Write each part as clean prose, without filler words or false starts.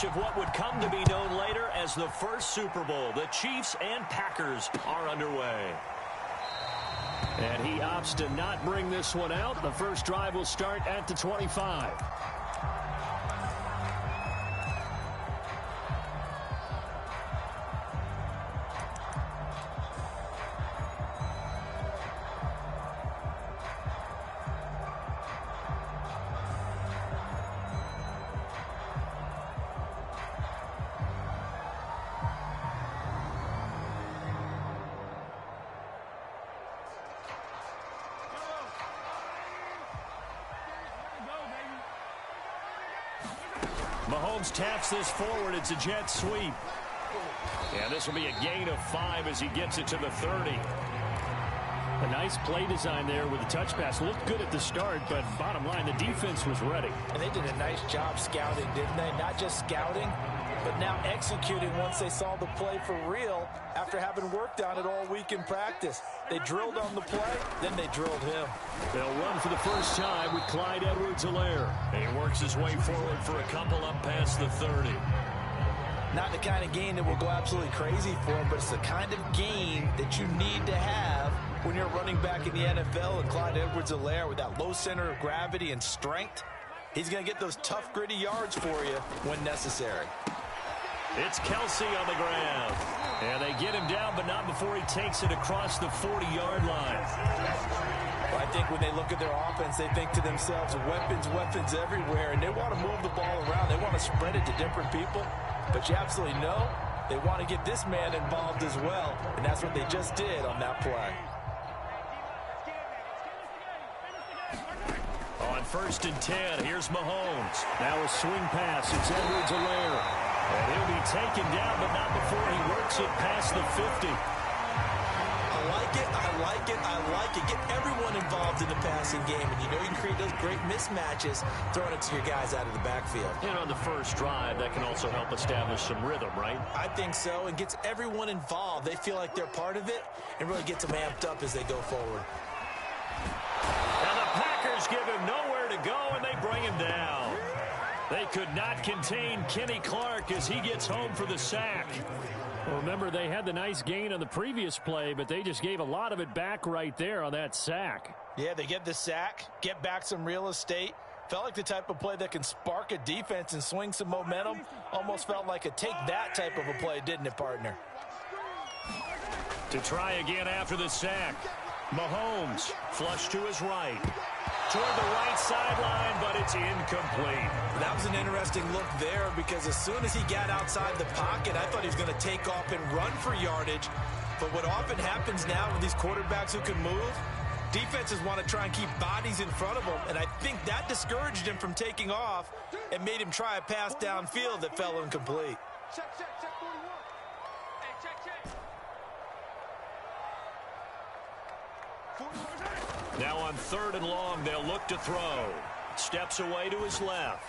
rematch of what would come to be known later as the first Super Bowl. The Chiefs and Packers are underway. And he opts to not bring this one out. The first drive will start at the 25. Mahomes taps this forward. It's a jet sweep. And this will be a gain of 5 as he gets it to the 30. A nice play design there with the touch pass. Looked good at the start, but bottom line, the defense was ready. And they did a nice job scouting, didn't they? Not just scouting, but now executing once they saw the play for real after having worked on it all week in practice. They drilled on the play, then they drilled him. They'll run for the first time with Clyde Edwards-Helaire. He works his way forward for a couple up past the 30. Not the kind of gain that will go absolutely crazy for him, but it's the kind of gain that you need to have when you're running back in the NFL. And Clyde Edwards-Helaire, with that low center of gravity and strength, he's going to get those tough, gritty yards for you when necessary. It's Kelsey on the ground. And they get him down, but not before he takes it across the 40-yard line. Well, I think when they look at their offense, they think to themselves, weapons, weapons everywhere, and they want to move the ball around. They want to spread it to different people. But you absolutely know they want to get this man involved as well, and that's what they just did on that play. On 1st and 10, here's Mahomes. Now a swing pass. It's Edwards-Helaire. And he'll be taken down, but not before he works it past the 50. I like it, I like it, I like it. Get everyone involved in the passing game, and you know you can create those great mismatches throwing it to your guys out of the backfield. And on the first drive, that can also help establish some rhythm, right? I think so, and gets everyone involved. They feel like they're part of it, and really gets them amped up as they go forward. And the Packers give him nowhere to go, and they bring him down. They could not contain Kenny Clark as he gets home for the sack. Well, remember, they had the nice gain on the previous play, but they just gave a lot of it back right there on that sack. Yeah, they get the sack, get back some real estate. Felt like the type of play that can spark a defense and swing some momentum. Almost felt like a take-that type of a play, didn't it, partner? To try again after the sack. Mahomes, flush to his right. Toward the right sideline, but it's incomplete. That was an interesting look there because as soon as he got outside the pocket, I thought he was going to take off and run for yardage. But what often happens now with these quarterbacks who can move, defenses want to try and keep bodies in front of them, and I think that discouraged him from taking off and made him try a pass downfield that fell incomplete. Check, 41. Hey, check. Now on 3rd and long, they'll look to throw. Steps away to his left.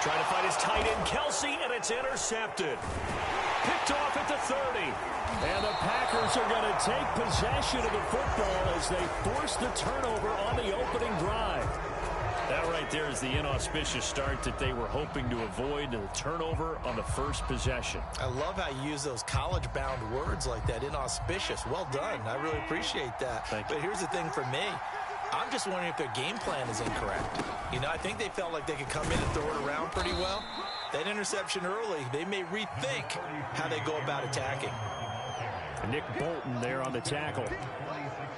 Trying to find his tight end, Kelsey, and it's intercepted. Picked off at the 30. And the Packers are going to take possession of the football as they force the turnover on the opening drive. That right there is the inauspicious start that they were hoping to avoid, the turnover on the first possession. I love how you use those college-bound words like that, inauspicious. Well done. I really appreciate that. Thank you. But here's the thing for me. I'm just wondering if their game plan is incorrect. You know, I think they felt like they could come in and throw it around pretty well. That interception early, they may rethink how they go about attacking. Nick Bolton there on the tackle.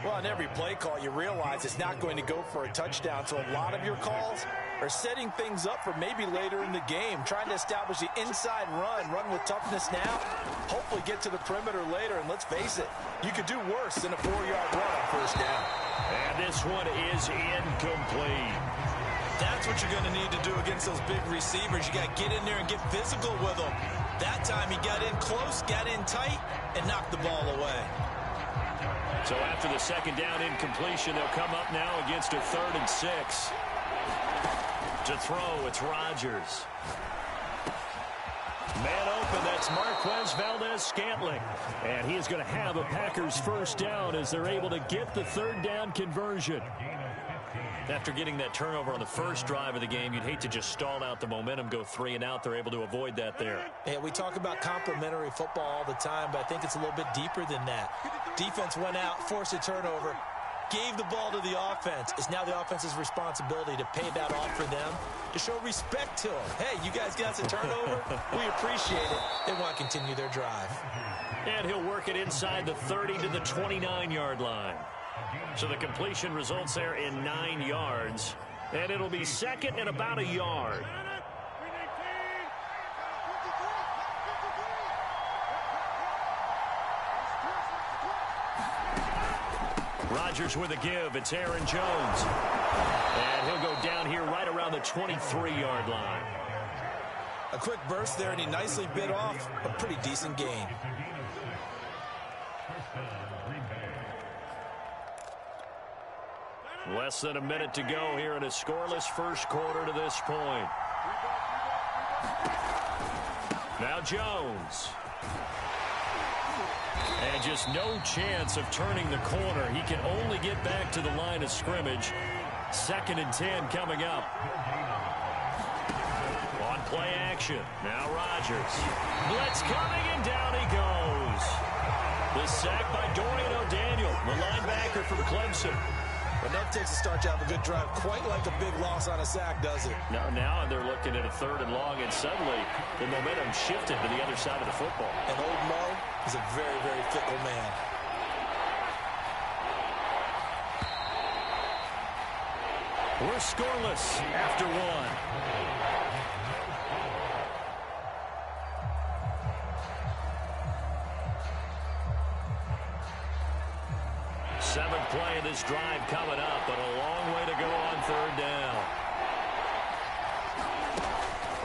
Well, on every play call, you realize it's not going to go for a touchdown. So a lot of your calls are setting things up for maybe later in the game, trying to establish the inside run with toughness now, hopefully get to the perimeter later. And let's face it, you could do worse than a 4-yard run on first down. And this one is incomplete. That's what you're going to need to do against those big receivers. You got to get in there and get physical with them. That time he got in close, got in tight, and knocked the ball away. So after the second down incompletion, they'll come up now against a 3rd and 6. To throw, it's Rodgers. Man open, that's Marquez Valdez-Scantling. And he is going to have a Packers first down as they're able to get the 3rd down conversion. After getting that turnover on the first drive of the game, you'd hate to just stall out the momentum, go 3 and out. They're able to avoid that there. Yeah, we talk about complementary football all the time, but I think it's a little bit deeper than that. Defense went out, forced a turnover, gave the ball to the offense. It's now the offense's responsibility to pay that off for them, to show respect to them. Hey, you guys got a turnover? We appreciate it. They want to continue their drive. And he'll work it inside the 30 to the 29-yard line. So the completion results there in 9 yards. And it'll be second and about a yard. Rodgers with a give. It's Aaron Jones. And he'll go down here right around the 23-yard line. A quick burst there, and he nicely bit off a pretty decent gain. Less than a minute to go here in a scoreless first quarter to this point. Now Jones. And just no chance of turning the corner. He can only get back to the line of scrimmage. 2nd and 10 coming up. On play action. Now Rodgers. Blitz coming, and down he goes. The sack by Dorian O'Daniel, the linebacker from Clemson. But that takes a start to have a good drive. Quite like a big loss on a sack, does it? Now they're looking at a 3rd and long, and suddenly the momentum shifted to the other side of the football. And old Mo is a very, very fickle man. We're scoreless after 1. Seventh play of this drive coming up, but a long way to go on 3rd down.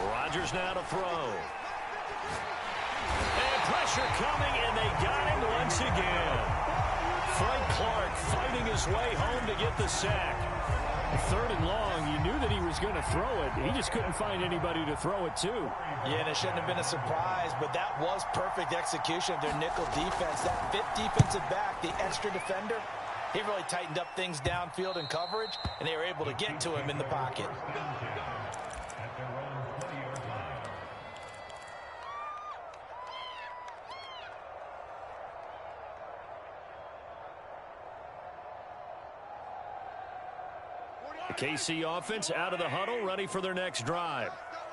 Rodgers now to throw. And pressure coming, and they got him once again. Frank Clark fighting his way home to get the sack. 3rd and long, you knew that he was going to throw it. He just couldn't find anybody to throw it to. Yeah, and it shouldn't have been a surprise, but that was perfect execution of their nickel defense. That 5th defensive back, the extra defender, he really tightened up things downfield in coverage, and they were able to get to him in the pocket. The KC offense out of the huddle, ready for their next drive.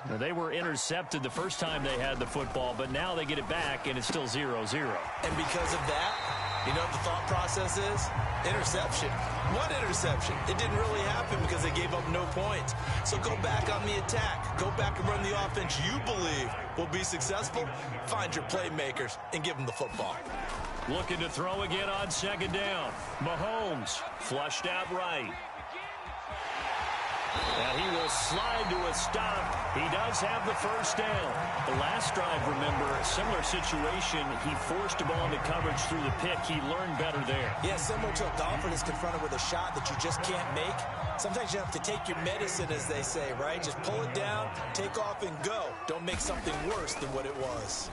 Now, they were intercepted the first time they had the football, but now they get it back, and it's still 0-0. And because of that, you know what the thought process is? Interception. What interception? It didn't really happen because they gave up no points. So go back on the attack. Go back and run the offense you believe will be successful. Find your playmakers and give them the football. Looking to throw again on 2nd down. Mahomes flushed out right. And he will slide to a stop. He does have the 1st down. The last drive, remember, similar situation. He forced a ball into coverage through the pick. He learned better there. Yeah, similar to a golfer that's confronted with a shot that you just can't make. Sometimes you have to take your medicine, as they say, right? Just pull it down, take off, and go. Don't make something worse than what it was.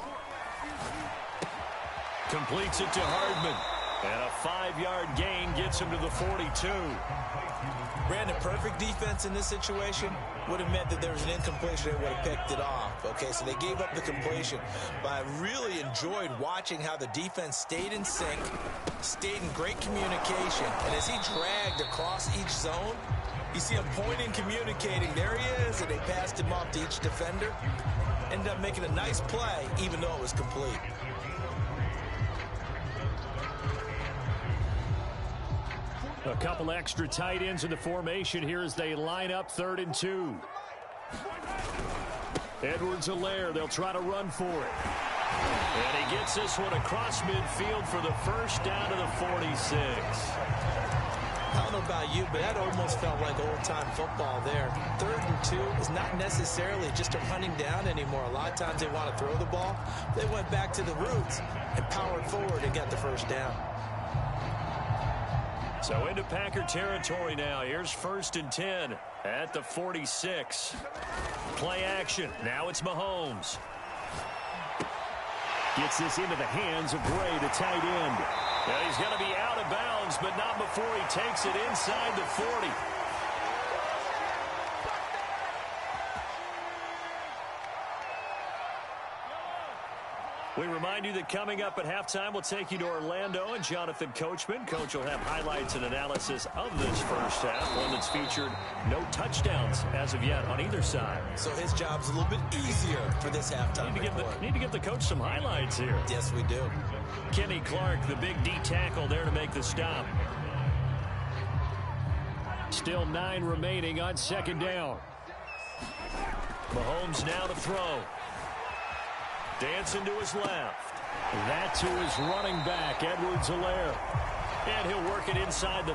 Completes it to Hardman. And a 5-yard gain gets him to the 42. Brandon, perfect defense in this situation would have meant that there was an incompletion. They would have picked it off. Okay, so they gave up the completion. But I really enjoyed watching how the defense stayed in sync, stayed in great communication. And as he dragged across each zone, you see him pointing, communicating. There he is, and they passed him off to each defender. Ended up making a nice play, even though it was complete. A couple extra tight ends in the formation here as they line up 3rd and 2. Edwards-Helaire, they'll try to run for it. And he gets this one across midfield for the 1st down to the 46. I don't know about you, but that almost felt like old-time football there. 3rd and 2 is not necessarily just a running down anymore. A lot of times they want to throw the ball. They went back to the roots and powered forward and got the 1st down. So into Packer territory now. Here's 1st and 10 at the 46. Play action. Now it's Mahomes. Gets this into the hands of Gray, the tight end. Now he's going to be out of bounds, but not before he takes it inside the 40. We remind you that coming up at halftime, we'll take you to Orlando and Jonathan Coachman. Coach will have highlights and analysis of this first half, one that's featured no touchdowns as of yet on either side. So his job's a little bit easier for this halftime report. Need to give the coach some highlights here. Yes, we do. Kenny Clark, the big D tackle there to make the stop. Still 9 remaining on second down. Mahomes now to throw. Dancing to his left. That to his running back, Edwards-Helaire. And he'll work it inside the